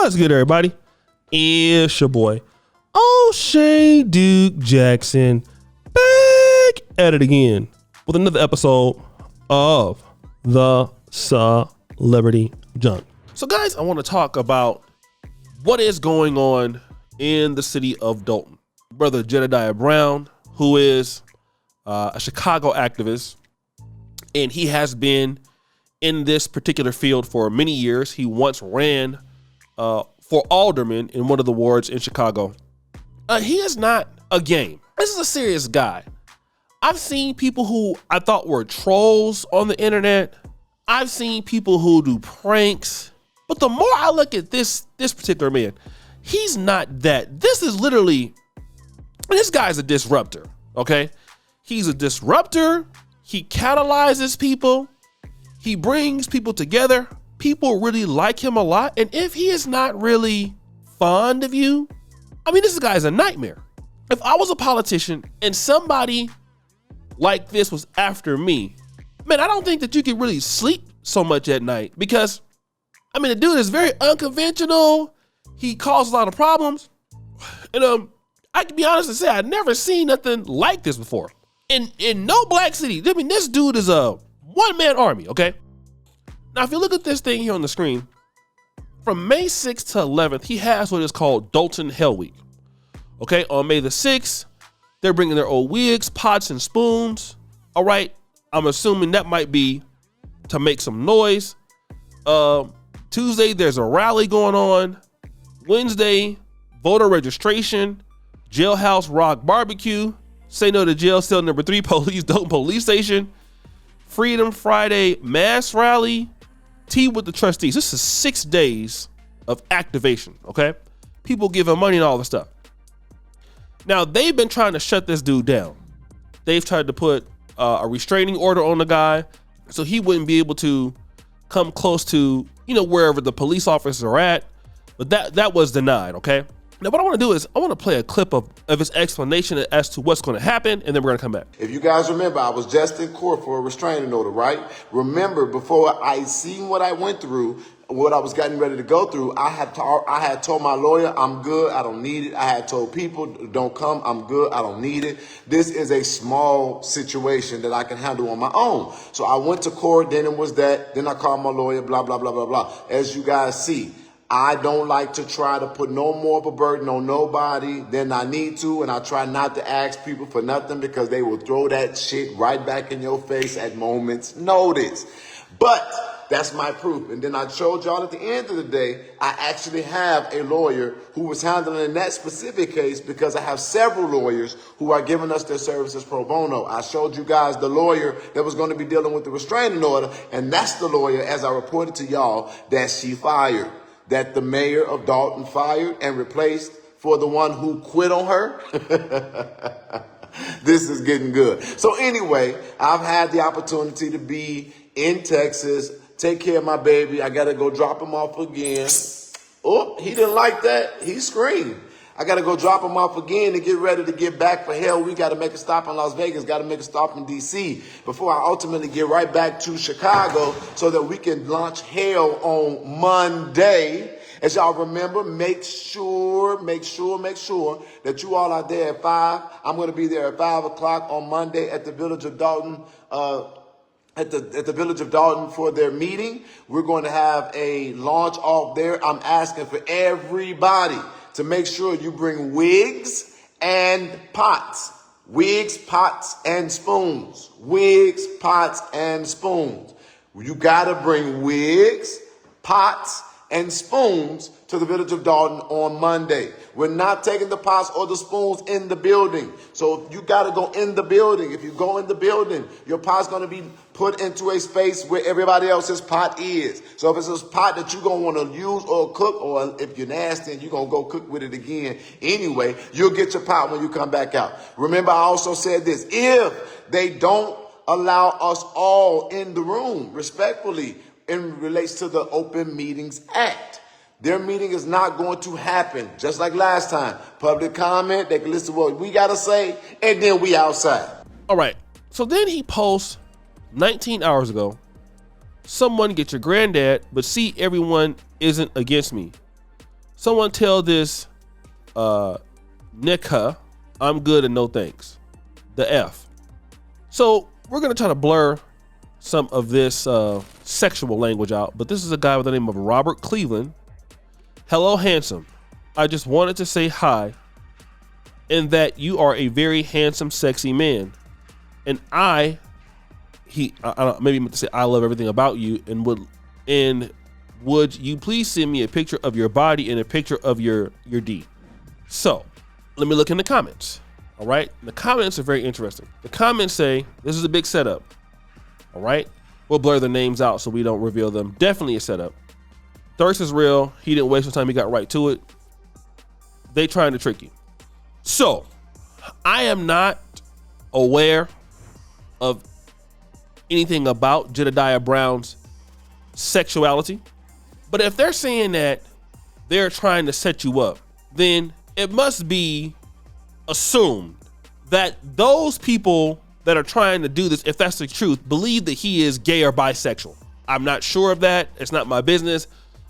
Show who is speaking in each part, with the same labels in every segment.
Speaker 1: What's good, everybody? It's your boy, O'Shea Duke Jackson, back at it again with another episode of the Celebrity Junk. So, guys, I want to talk about what is going on in the city of Dolton. Brother Jedidiah Brown, who is a Chicago activist, and he has been in this particular field for many years. He once ran for alderman in one of the wards in Chicago. He is not a game. This is a serious guy. I've seen people who I thought were trolls on the internet. I've seen people who do pranks. But the more I look at this particular man, he's not that. This is literally, this guy's a disruptor, okay? He's a disruptor. He catalyzes people. He brings people together. People really like him a lot. And if he is not really fond of you, I mean, this guy's a nightmare. If I was a politician and somebody like this was after me, man, I don't think that you could really sleep so much at night because, I mean, the dude is very unconventional. He causes a lot of problems. And I can be honest and say I've never seen nothing like this before. In no black city. I mean, this dude is a one-man army, okay? Now, if you look at this thing here on the screen, from May 6th to 11th, he has what is called Dolton Hell Week. Okay, on May the 6th, they're bringing their old wigs, pots, and spoons. All right, I'm assuming that might be to make some noise. Tuesday, there's a rally going on. Wednesday, voter registration, jailhouse rock barbecue, say no to jail cell number 3, Dolton Police Station, Freedom Friday mass rally, tea with the trustees. This is 6 days of activation, okay? People giving money and all the stuff. Now, they've been trying to shut this dude down. They've tried to put a restraining order on the guy so he wouldn't be able to come close to, wherever the police officers are at. But that was denied, okay? Now, what I want to do is I want to play a clip of his explanation as to what's going to happen, and then we're going to come back.
Speaker 2: If you guys remember, I was just in court for a restraining order, right? Remember, before I seen what I went through, what I was getting ready to go through, I had told my lawyer, I'm good, I don't need it. I had told people, don't come, I'm good, I don't need it. This is a small situation that I can handle on my own. So I went to court, then it was that, then I called my lawyer, blah, blah, blah, blah, blah. As you guys see, I don't like to try to put no more of a burden on nobody than I need to, and I try not to ask people for nothing because they will throw that shit right back in your face at moment's notice. But that's my proof. And then I showed y'all at the end of the day, I actually have a lawyer who was handling that specific case because I have several lawyers who are giving us their services pro bono. I showed you guys the lawyer that was going to be dealing with the restraining order, and that's the lawyer, as I reported to y'all, that she fired. That the mayor of Dolton fired and replaced for the one who quit on her. This is getting good. So anyway, I've had the opportunity to be in Texas, take care of my baby. I got to go drop him off again. Oh, he didn't like that. He screamed. I got to go drop him off again and get ready to get back for hell. We got to make a stop in Las Vegas, got to make a stop in D.C. before I ultimately get right back to Chicago so that we can launch hell on Monday. As y'all remember, make sure that you all are there at 5. I'm going to be there at 5 o'clock on Monday at the Village of Dolton, at the Village of Dolton for their meeting. We're going to have a launch off there. I'm asking for everybody to make sure you bring wigs and pots. Wigs, pots, and spoons. Wigs, pots, and spoons. You got to bring wigs, pots, and spoons to the Village of Dolton on Monday. We're not taking the pots or the spoons in the building. So you got to go in the building. If you go in the building, your pot's going to be put into a space where everybody else's pot is. So if it's a pot that you're going to want to use or cook, or if you're nasty and you're going to go cook with it again anyway, you'll get your pot when you come back out. Remember, I also said this. If they don't allow us all in the room, respectfully, in relates to the Open Meetings Act. Their meeting is not going to happen, just like last time. Public comment, they can listen to what we got to say, and then we outside.
Speaker 1: All right, so then he posts 19 hours ago, someone get your granddad, but see everyone isn't against me. Someone tell this Nika I'm good and no thanks. The F. So we're going to try to blur some of this sexual language out, but this is a guy by the name of Robert Cleveland. Hello, handsome. I just wanted to say hi and that you are a very handsome, sexy man. And I don't, maybe meant to say I love everything about you, and would you please send me a picture of your body and a picture of your D? So let me look in the comments. All right. The comments are very interesting. The comments say this is a big setup. All right. We'll blur the names out so we don't reveal them. Definitely a setup. Thirst is real. He didn't waste his time. He got right to it. They trying to trick you. So I am not aware of anything about Jedidiah Brown's sexuality, but if they're saying that they're trying to set you up, then it must be assumed that those people that are trying to do this, if that's the truth, believe that he is gay or bisexual. I'm not sure of that. It's not my business.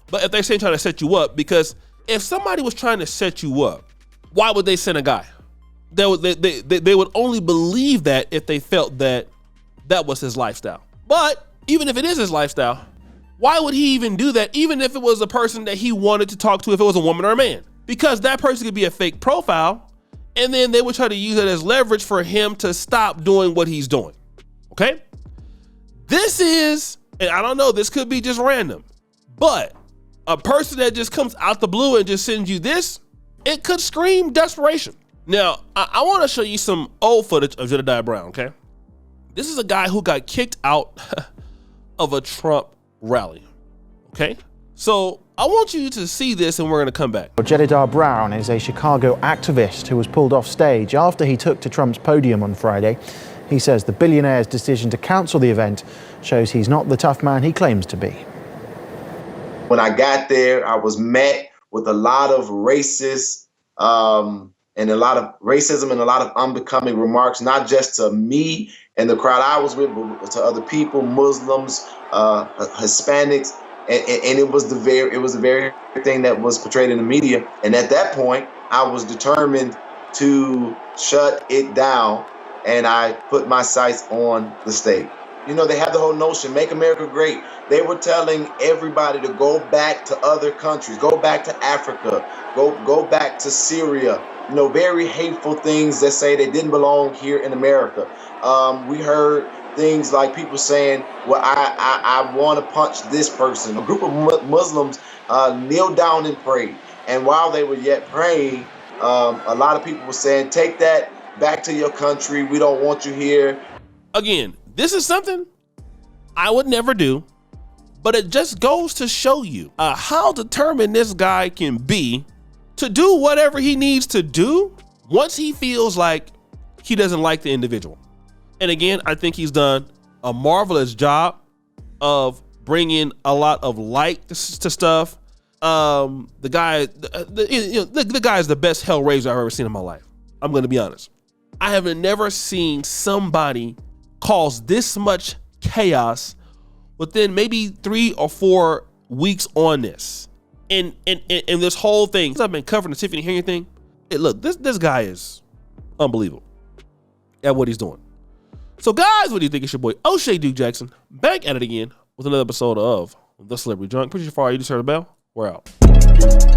Speaker 1: But if they're saying trying to set you up, because if somebody was trying to set you up, why would they send a guy? They would only believe that if they felt that that was his lifestyle. But even if it is his lifestyle, why would he even do that? Even if it was a person that he wanted to talk to, if it was a woman or a man, because that person could be a fake profile. And then they would try to use it as leverage for him to stop doing what he's doing. Okay. This is, and I don't know, this could be just random, but a person that just comes out the blue and just sends you this, it could scream desperation. Now, I want to show you some old footage of Jedidiah Brown, okay? This is a guy who got kicked out of a Trump rally, okay? So I want you to see this and we're going to come back.
Speaker 3: Jedidiah Brown is a Chicago activist who was pulled off stage after he took to Trump's podium on Friday. He says the billionaire's decision to cancel the event shows he's not the tough man he claims to be.
Speaker 2: When I got there, I was met with a lot of racist and a lot of racism and a lot of unbecoming remarks, not just to me and the crowd I was with, but to other people, Muslims, Hispanics. And it was the very thing that was portrayed in the media. And at that point, I was determined to shut it down, and I put my sights on the state. You know, they have the whole notion, make America great. They were telling everybody to go back to other countries, go back to Africa, go back to Syria. You know, very hateful things that say they didn't belong here in America. We heard things like people saying, well, I want to punch this person. A group of Muslims kneeled down and prayed. And while they were yet praying, a lot of people were saying, take that back to your country. We don't want you here.
Speaker 1: Again, this is something I would never do, but it just goes to show you how determined this guy can be to do whatever he needs to do once he feels like he doesn't like the individual. And again, I think he's done a marvelous job of bringing a lot of light to stuff. The guy is the best Hellraiser I've ever seen in my life. I'm going to be honest. I have never seen somebody cause this much chaos within maybe 3 or 4 weeks on this. And this whole thing, I've been covering the Tiffany Henyard thing. Look, this guy is unbelievable at what he's doing. So guys, what do you think? It's your boy O'Shea Duke Jackson back at it again with another episode of The Celebrity Drunk. Appreciate you for all you just heard the bell. We're out.